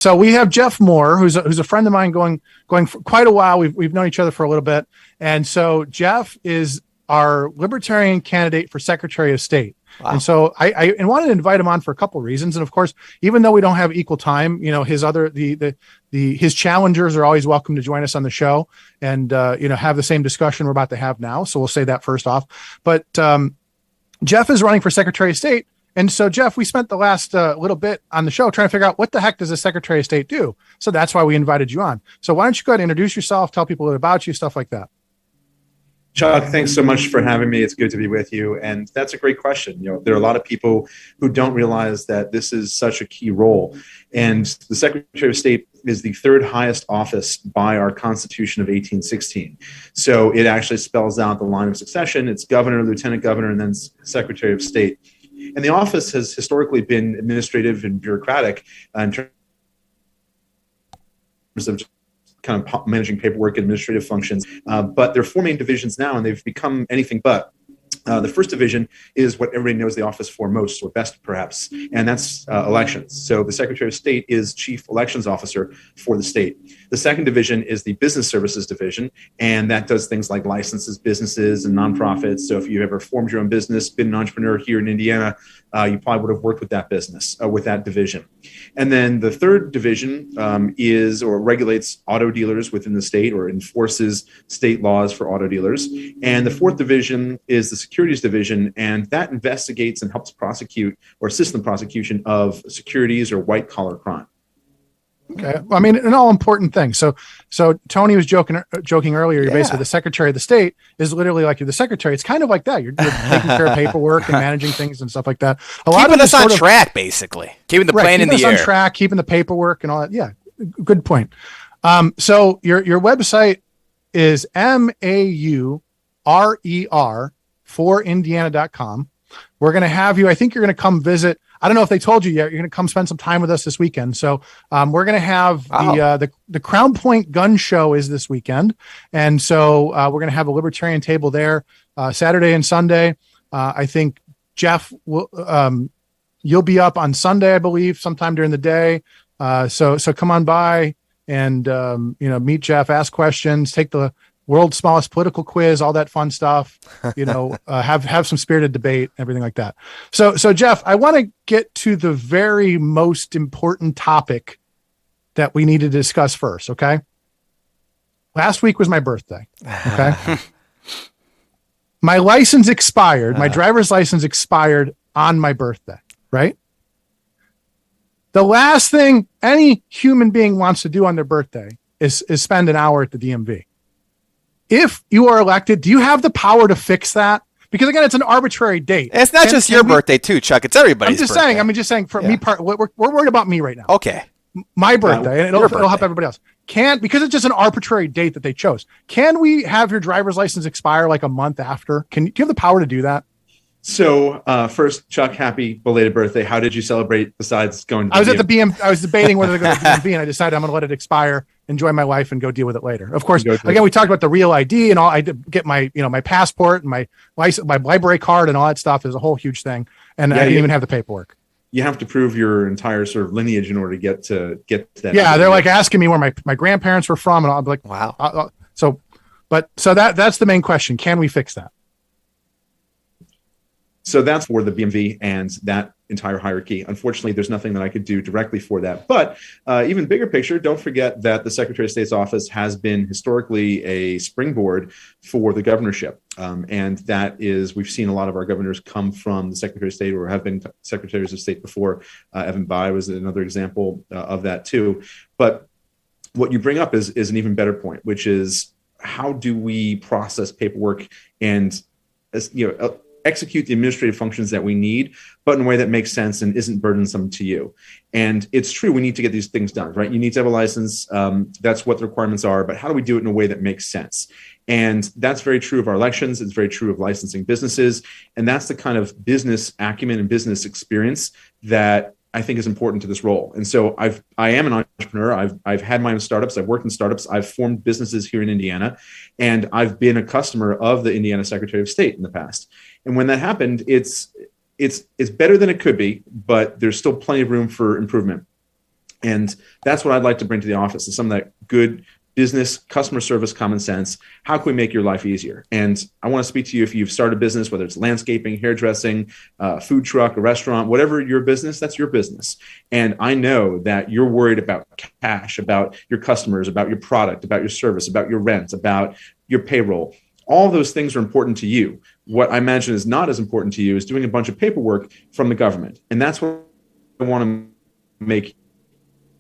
So we have Jeff Moore, who's a friend of mine going for quite a while. We've known each other for a little bit. And so Jeff is our libertarian candidate for Secretary of State. Wow. And so I wanted to invite him on for a couple of reasons. And of course, even though we don't have equal time, his challengers are always welcome to join us on the show and, have the same discussion we're about to have now. So we'll say that first off. But Jeff is running for Secretary of State. And so, Jeff, we spent the last little bit on the show trying to figure out what the heck does a Secretary of State do? So that's why we invited you on. So why don't you go ahead and introduce yourself, tell people a bit about you, stuff like that. Chuck, thanks so much for having me. It's good to be with you. And that's a great question. There are a lot of people who don't realize that this is such a key role. And the Secretary of State is the third highest office by our Constitution of 1816. So it actually spells out the line of succession. It's governor, lieutenant governor, and then Secretary of State. And the office has historically been administrative and bureaucratic in terms of kind of managing paperwork, administrative functions. But there are four main divisions now, and they've become anything but. The first division is what everybody knows the office for most, or best perhaps, and that's elections. So the Secretary of State is Chief Elections Officer for the state. The second division is the Business Services Division, and that does things like licenses, businesses, and nonprofits. So if you ever formed your own business, been an entrepreneur here in Indiana, you probably would have worked with that business, with that division. And then the third division is or regulates auto dealers within the state or enforces state laws for auto dealers. And the fourth division is the Securities Division, and that investigates and helps prosecute or assist in the prosecution of securities or white collar crime. Okay. Well, I mean, an all important thing. So Tony was joking earlier. You're basically the Secretary of the State is literally like you're the secretary. It's kind of like that. You're taking care of paperwork and managing things and stuff like that. Keeping us on track, basically. Keeping the plane in the air. On track, keeping the paperwork and all that. Yeah. Good point. So your website is MAURER for Indiana.com. We're going to have you, I think you're going to come visit. I don't know if they told you yet. You're going to come spend some time with us this weekend. So we're going to have the Crown Point Gun Show is this weekend. And so we're going to have a libertarian table there Saturday and Sunday. I think Jeff will, you'll be up on Sunday, I believe, sometime during the day. So come on by and, meet Jeff, ask questions, take the world's smallest political quiz, all that fun stuff, have some spirited debate, everything like that. So Jeff, I want to get to the very most important topic that we need to discuss first. Okay. Last week was my birthday. Okay. My license expired. My driver's license expired on my birthday. Right. The last thing any human being wants to do on their birthday is spend an hour at the DMV. If you are elected, do you have the power to fix that? Because again, it's an arbitrary date. It's not just your birthday too, Chuck. It's everybody's birthday. I'm just saying for me, we're worried about me right now. Okay. My birthday, and it'll help everybody else. Because it's just an arbitrary date that they chose. Can we have your driver's license expire like a month after? Do you have the power to do that? So first, Chuck, happy belated birthday. How did you celebrate besides going to I was at the BM. I was debating whether to go to the DMV, and I decided I'm going to let it expire, enjoy my life, and go deal with it later. Of course, again, we talked about the real ID and all. I did get my, my passport and my license, my library card and all that stuff is a whole huge thing. And I didn't even have the paperwork. You have to prove your entire sort of lineage in order to get to that. Yeah, they're like asking me where my grandparents were from, and I'll be like, wow. So that's the main question. Can we fix that? So that's for the BMV and that entire hierarchy. Unfortunately, there's nothing that I could do directly for that. But even bigger picture, don't forget that the Secretary of State's office has been historically a springboard for the governorship. And that is, we've seen a lot of our governors come from the Secretary of State or have been secretaries of state before. Evan Bayh was another example of that too. But what you bring up is an even better point, which is how do we process paperwork and, execute the administrative functions that we need, but in a way that makes sense and isn't burdensome to you. And it's true, we need to get these things done, right? You need to have a license. That's what the requirements are, but how do we do it in a way that makes sense? And that's very true of our elections. It's very true of licensing businesses. And that's the kind of business acumen and business experience that I think is important to this role. And so I am an entrepreneur. I've had my own startups. I've worked in startups. I've formed businesses here in Indiana, and I've been a customer of the Indiana Secretary of State in the past. And when that happened, it's better than it could be, but there's still plenty of room for improvement. And that's what I'd like to bring to the office, is some of that good business, customer service, common sense. How can we make your life easier? And I want to speak to you if you've started a business, whether it's landscaping, hairdressing, food truck, a restaurant, whatever your business, that's your business. And I know that you're worried about cash, about your customers, about your product, about your service, about your rent, about your payroll. All those things are important to you. What I imagine is not as important to you is doing a bunch of paperwork from the government. And that's what I want to make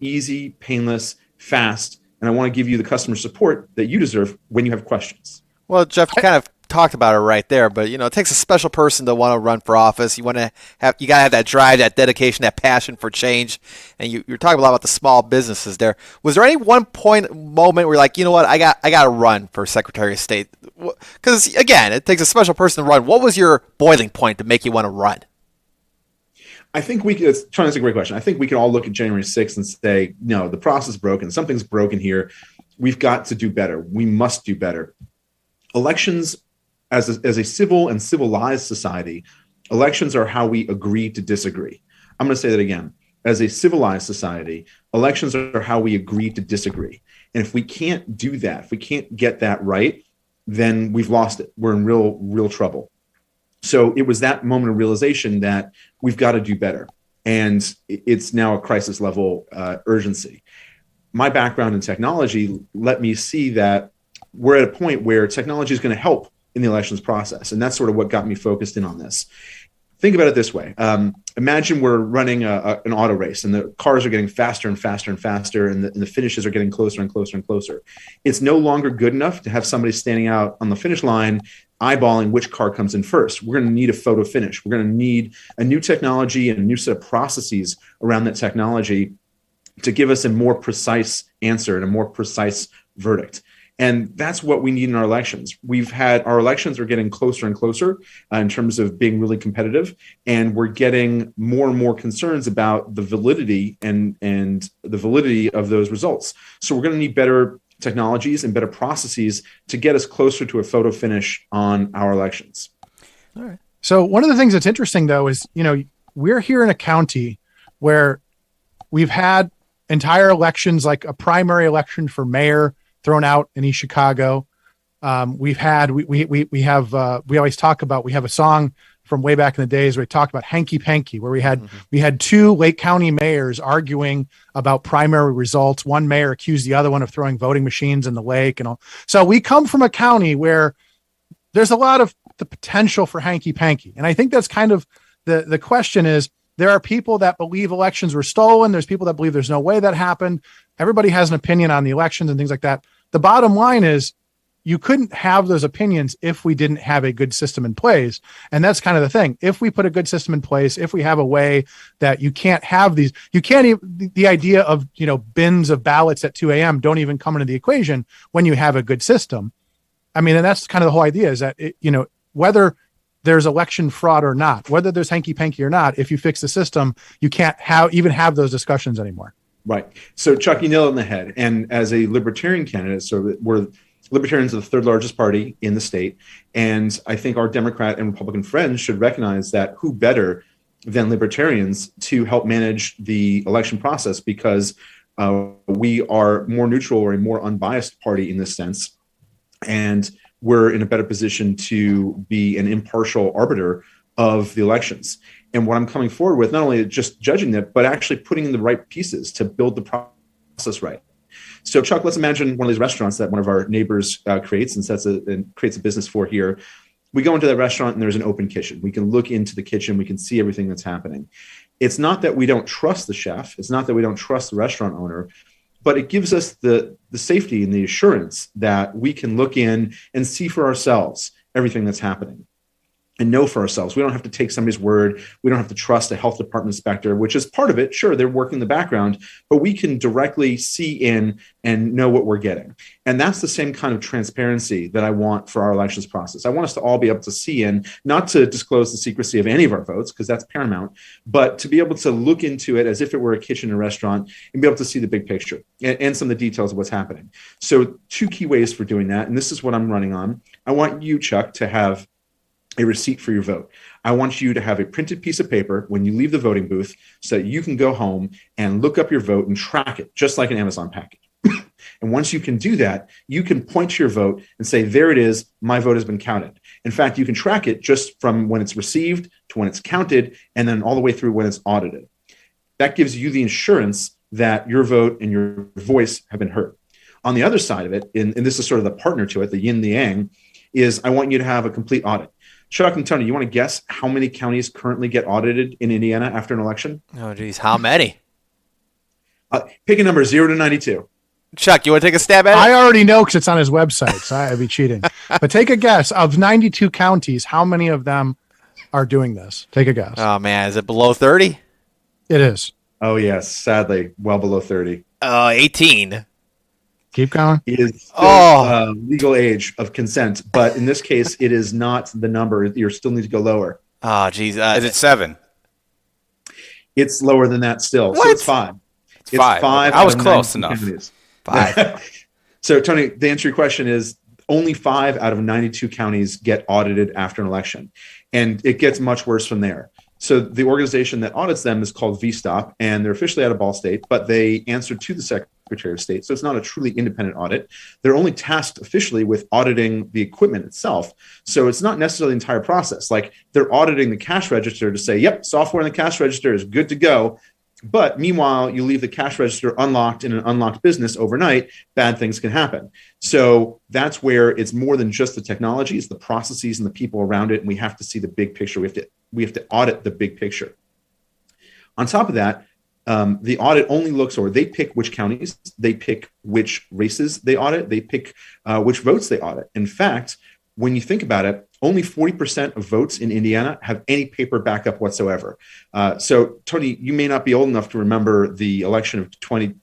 easy, painless, fast, and I want to give you the customer support that you deserve when you have questions. Well, Jeff, you kind of talked about it right there, but it takes a special person to want to run for office. You got to have that drive, that dedication, that passion for change. And you're talking a lot about the small businesses there. Was there any moment where you're like, you know what, I got to run for Secretary of State? Because again, it takes a special person to run. What was your boiling point to make you want to run? I think that's a great question. I think we can all look at January 6th and say, no, the process is broken. Something's broken here. We've got to do better. We must do better. Elections, as a civil and civilized society, elections are how we agree to disagree. I'm going to say that again. As a civilized society, elections are how we agree to disagree. And if we can't do that, if we can't get that right, then we've lost it. We're in real trouble. So it was that moment of realization that we've got to do better. And it's now a crisis level urgency. My background in technology let me see that we're at a point where technology is going to help in the elections process. And that's sort of what got me focused in on this. Think about it this way. Imagine we're running an auto race and the cars are getting faster and faster and faster, and the finishes are getting closer and closer and closer. It's no longer good enough to have somebody standing out on the finish line eyeballing which car comes in first. We're going to need a photo finish. We're going to need a new technology and a new set of processes around that technology to give us a more precise answer and a more precise verdict. And that's what we need in our elections. Our elections are getting closer and closer in terms of being really competitive, and we're getting more and more concerns about the validity and the validity of those results. So we're going to need better technologies and better processes to get us closer to a photo finish on our elections. All right. So one of the things that's interesting, though, is, we're here in a county where we've had entire elections, like a primary election for mayor thrown out in East Chicago. We always talk about, we have a song from way back in the days where we talked about hanky panky, where we had two Lake County mayors arguing about primary results. One mayor accused the other one of throwing voting machines in the lake and all. So we come from a county where there's a lot of the potential for hanky panky. And I think that's kind of the question is, there are people that believe elections were stolen. There's people that believe there's no way that happened. Everybody has an opinion on the elections and things like that. The bottom line is, you couldn't have those opinions if we didn't have a good system in place. And that's kind of the thing. If we put a good system in place, if we have a way that you can't have these, you can't even, the idea of, bins of ballots at 2 a.m. don't even come into the equation when you have a good system. I mean, and that's kind of the whole idea, is that, whether there's election fraud or not, whether there's hanky panky or not, if you fix the system, you can't even have those discussions anymore. Right. So Chuck, you nailed it on the head. And as a libertarian candidate, so we're Libertarians are the third largest party in the state. And I think our Democrat and Republican friends should recognize that who better than libertarians to help manage the election process, because we are more neutral or a more unbiased party in this sense. And we're in a better position to be an impartial arbiter of the elections. And what I'm coming forward with, not only just judging that, but actually putting in the right pieces to build the process right. So Chuck, let's imagine one of these restaurants that one of our neighbors creates and creates a business for here. We go into that restaurant and there's an open kitchen. We can look into the kitchen. We can see everything that's happening. It's not that we don't trust the chef. It's not that we don't trust the restaurant owner, but it gives us the safety and the assurance that we can look in and see for ourselves everything that's happening and know for ourselves. We don't have to take somebody's word. We don't have to trust a health department inspector, which is part of it. Sure, they're working in the background, but we can directly see in and know what we're getting. And that's the same kind of transparency that I want for our elections process. I want us to all be able to see in, not to disclose the secrecy of any of our votes, because that's paramount, but to be able to look into it as if it were a kitchen or restaurant and be able to see the big picture and some of the details of what's happening. So 2 key ways for doing that, and this is what I'm running on. I want you, Chuck, to have a receipt for your vote. I want you to have a printed piece of paper when you leave the voting booth so that you can go home and look up your vote and track it, just like an Amazon package. And once you can do that, you can point to your vote and say, there it is, my vote has been counted. In fact, you can track it just from when it's received to when it's counted, and then all the way through when it's audited. That gives you the assurance that your vote and your voice have been heard. On the other side of it, and this is sort of the partner to it, the yin, the yang, is I want you to have a complete audit. Chuck and Tony, you want to guess how many counties currently get audited in Indiana after an election? Oh, geez. How many? Pick a number 0 to 92. Chuck, you want to take a stab at it? I already know because it's on his website, so I'd be cheating. But take a guess. Of 92 counties, how many of them are doing this? Take a guess. Oh, man. Is it below 30? It is. Oh, yes. Sadly, well below 30. 18. Keep going. It is still, legal age of consent, but in this case, it is not the number. You still need to go lower. Oh, geez. Is it 7? It's lower than that still. What? So it's 5. It's 5. I was out of close 92 enough. counties. 5. So, Tony, the answer to your question is only 5 out of 92 counties get audited after an election. And it gets much worse from there. So the organization that audits them is called VSTOP, and they're officially out of Ball State, but they answer to the Secretary of State. So it's not a truly independent audit. They're only tasked officially with auditing the equipment itself. So it's not necessarily the entire process. Like they're auditing the cash register to say, yep, software in the cash register is good to go. But meanwhile, you leave the cash register unlocked in an unlocked business overnight, bad things can happen. So that's where it's more than just the technology, it's the processes and the people around it. And we have to see the big picture. We have to audit the big picture. On top of that, the audit only looks, or they pick which counties, they pick which races they audit, they pick which votes they audit. In fact, when you think about it, only 40% of votes in Indiana have any paper backup whatsoever. So, Tony, you may not be old enough to remember the election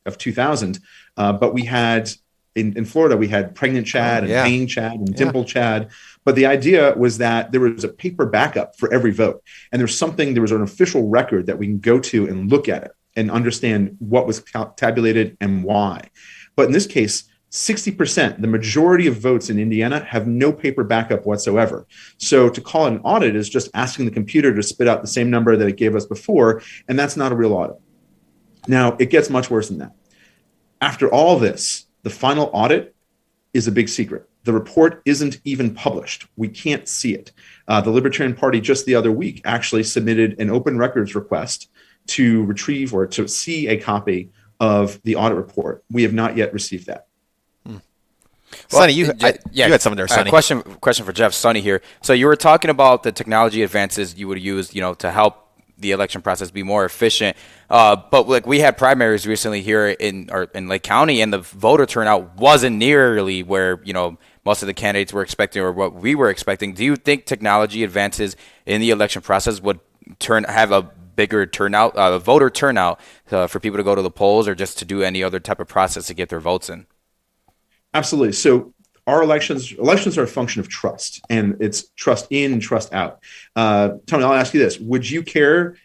of 2000, but we had in Florida, we had pregnant Chad and hanging Chad and dimple Chad. But the idea was that there was a paper backup for every vote. And there was an official record that we can go to and look at it and understand what was tabulated and why. But in this case, 60%, the majority of votes in Indiana, have no paper backup whatsoever. So to call it an audit is just asking the computer to spit out the same number that it gave us before, and that's not a real audit. Now, it gets much worse than that. After all this, the final audit is a big secret. The report isn't even published. We can't see it. The Libertarian Party just the other week actually submitted an open records request to retrieve or to see a copy of the audit report. We have not yet received that. Sonny, you had something there, Sonny. Question for Jeff. Sonny here. So you were talking about the technology advances you would use, to help the election process be more efficient. But like we had primaries recently here in Lake County, and the voter turnout wasn't nearly where most of the candidates were expecting or what we were expecting. Do you think technology advances in the election process would have a bigger turnout, voter turnout, for people to go to the polls or just to do any other type of process to get their votes in? Absolutely. So our elections are a function of trust, and it's trust in and trust out. Tony, I'll ask you this. Would you care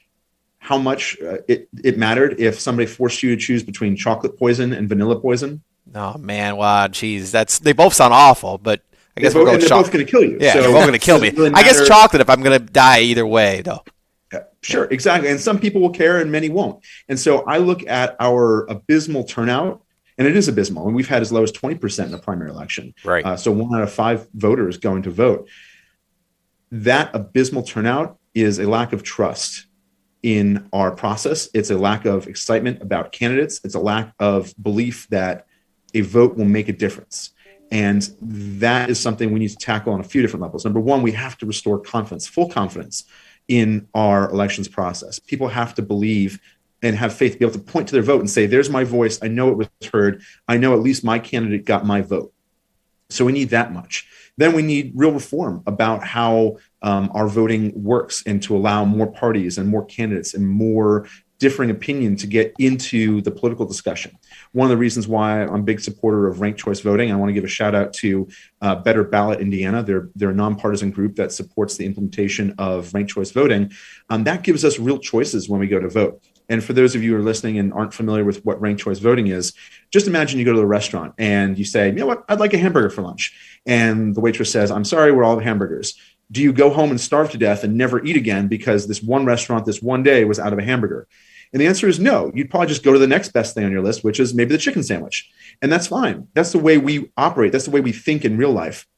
how much it mattered if somebody forced you to choose between chocolate poison and vanilla poison? Oh, man. Wow. Geez. They both sound awful, but I guess they're both going to kill you. Yeah, so they're both going to kill me. Really I guess chocolate if I'm going to die either way, though. Sure, exactly. And some people will care and many won't. And so I look at our abysmal turnout, and it is abysmal. And we've had as low as 20% in a primary election. Right. So 1 out of 5 voters going to vote. That abysmal turnout is a lack of trust in our process. It's a lack of excitement about candidates. It's a lack of belief that a vote will make a difference. And that is something we need to tackle on a few different levels. Number one, we have to restore confidence, full confidence in our elections process. People have to believe and have faith to be able to point to their vote and say, there's my voice. I know it was heard. I know at least my candidate got my vote. So we need that much. Then we need real reform about how our voting works, and to allow more parties and more candidates and more differing opinion to get into the political discussion. One of the reasons why I'm a big supporter of ranked choice voting, I want to give a shout out to Better Ballot Indiana. They're a nonpartisan group that supports the implementation of ranked choice voting. That gives us real choices when we go to vote. And for those of you who are listening and aren't familiar with what ranked choice voting is, just imagine you go to the restaurant and you say, you know what, I'd like a hamburger for lunch. And the waitress says, I'm sorry, we're all hamburgers. Do you go home and starve to death and never eat again because this one restaurant this one day was out of a hamburger? And the answer is no. You'd probably just go to the next best thing on your list, which is maybe the chicken sandwich. And that's fine. That's the way we operate. That's the way we think in real life.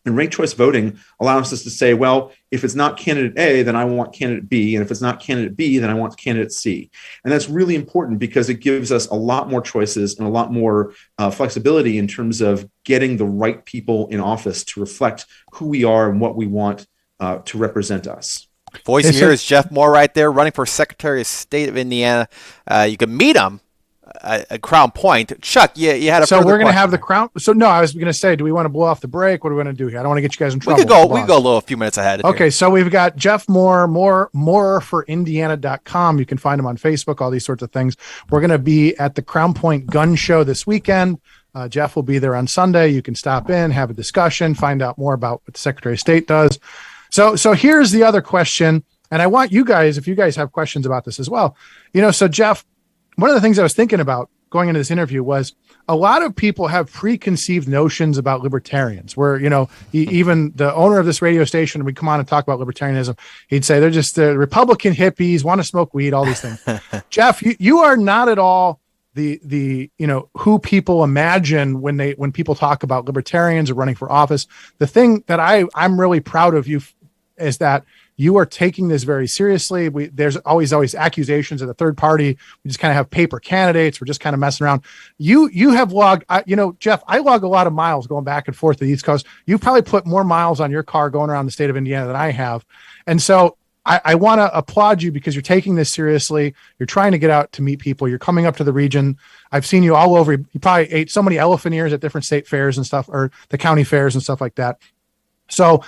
And ranked choice voting allows us to say, well, if it's not candidate A, then I want candidate B. And if it's not candidate B, then I want candidate C. And that's really important because it gives us a lot more choices and a lot more flexibility in terms of getting the right people in office to reflect who we are and what we want to represent us. Voice here is Jeff Moore right there, running for Secretary of State of Indiana. You can meet him at Crown Point. Chuck, you had a So we're going to question. have the Crown. So no, I was going to say, do we want to blow off the break? What do we want to do here? I don't want to get you guys in trouble. We could go a few minutes ahead. Okay, so we've got Jeff Moore, more for Indiana.com. You can find him on Facebook, all these sorts of things. We're going to be at the Crown Point Gun Show this weekend. Jeff will be there on Sunday. You can stop in, have a discussion, find out more about what the Secretary of State does. So here's the other question, and I want you guys, if you guys have questions about this as well. So Jeff, one of the things I was thinking about going into this interview was a lot of people have preconceived notions about libertarians where, even the owner of this radio station, we come on and talk about libertarianism. He'd say they're just the Republican hippies, want to smoke weed, all these things. Jeff, you are not at all the who people imagine when people talk about libertarians or running for office. The thing that I'm really proud of you is that you are taking this very seriously. There's always accusations of the third party. We just kind of have paper candidates. We're just kind of messing around. You have logged, Jeff, I log a lot of miles going back and forth to the East Coast. You've probably put more miles on your car going around the state of Indiana than I have. And so I want to applaud you because you're taking this seriously. You're trying to get out to meet people. You're coming up to the region. I've seen you all over. You probably ate so many elephant ears at different state fairs and stuff, or the county fairs and stuff like that. So,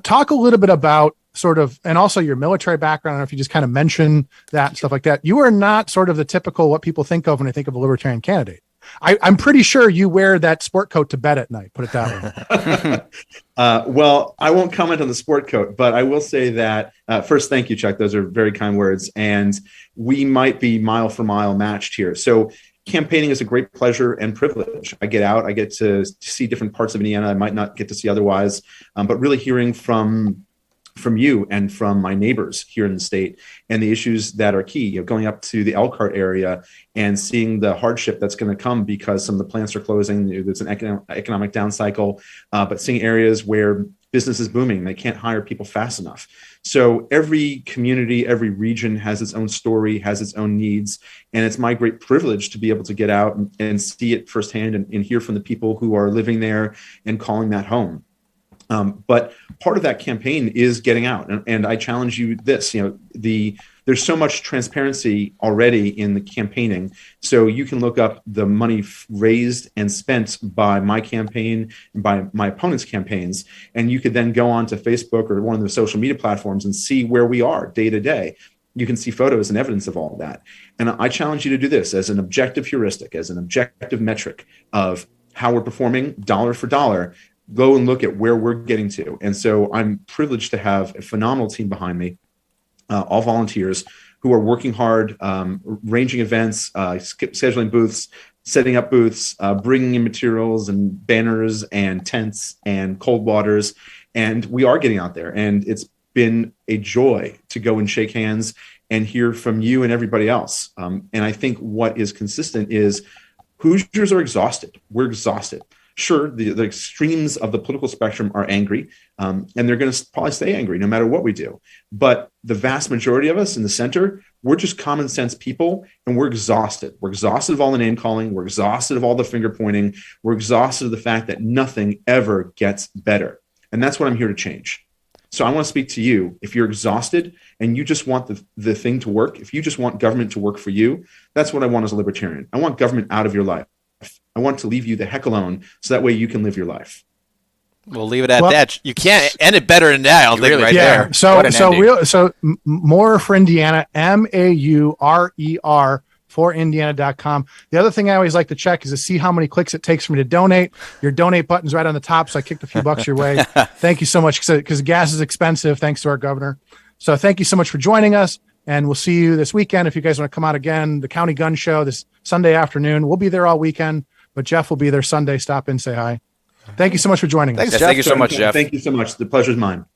talk a little bit about sort of, and also your military background. I don't know if you just kind of mention that and stuff like that. You are not sort of the typical what people think of when they think of a libertarian candidate. I'm pretty sure you wear that sport coat to bed at night, put it that way. Well, I won't comment on the sport coat, but I will say that first, thank you, Chuck. Those are very kind words. And we might be mile for mile matched here. So campaigning is a great pleasure and privilege. I get out, I get to see different parts of Indiana I might not get to see otherwise, but really hearing from you and from my neighbors here in the state and the issues that are key, going up to the Elkhart area and seeing the hardship that's going to come because some of the plants are closing. There's an economic down cycle, but seeing areas where business is booming, they can't hire people fast enough. So every community, every region has its own story, has its own needs. And it's my great privilege to be able to get out and see it firsthand and hear from the people who are living there and calling that home. But part of that campaign is getting out. And I challenge you this, there's so much transparency already in the campaigning. So you can look up the money raised and spent by my campaign and by my opponent's campaigns. And you could then go on to Facebook or one of the social media platforms and see where we are day to day. You can see photos and evidence of all of that. And I challenge you to do this as an objective heuristic, as an objective metric of how we're performing dollar for dollar. Go and look at where we're getting to. And so I'm privileged to have a phenomenal team behind me, all volunteers who are working hard, arranging events, scheduling booths, setting up booths, bringing in materials and banners and tents and cold waters. And we are getting out there. And it's been a joy to go and shake hands and hear from you and everybody else. And I think what is consistent is Hoosiers are exhausted. We're exhausted. Sure, the extremes of the political spectrum are angry, and they're going to probably stay angry no matter what we do. But the vast majority of us in the center, we're just common sense people, and we're exhausted. We're exhausted of all the name calling. We're exhausted of all the finger pointing. We're exhausted of the fact that nothing ever gets better. And that's what I'm here to change. So I want to speak to you. If you're exhausted and you just want the thing to work, if you just want government to work for you, that's what I want as a libertarian. I want government out of your life. I want to leave you the heck alone so that way you can live your life. We'll leave it at that. You can't end it better than that. I'll think right there. So more for Indiana, MAURER for Indiana.com. The other thing I always like to check is to see how many clicks it takes for me to donate. Your donate button's right on the top, so I kicked a few bucks your way. Thank you so much, because gas is expensive, thanks to our governor. So thank you so much for joining us, and we'll see you this weekend. If you guys want to come out again, the County Gun Show this Sunday afternoon. We'll be there all weekend, but Jeff will be there Sunday. Stop in, say hi. Thank you so much for joining us. Thanks, Thank you so much, Jeff. Thank you so much. The pleasure's mine.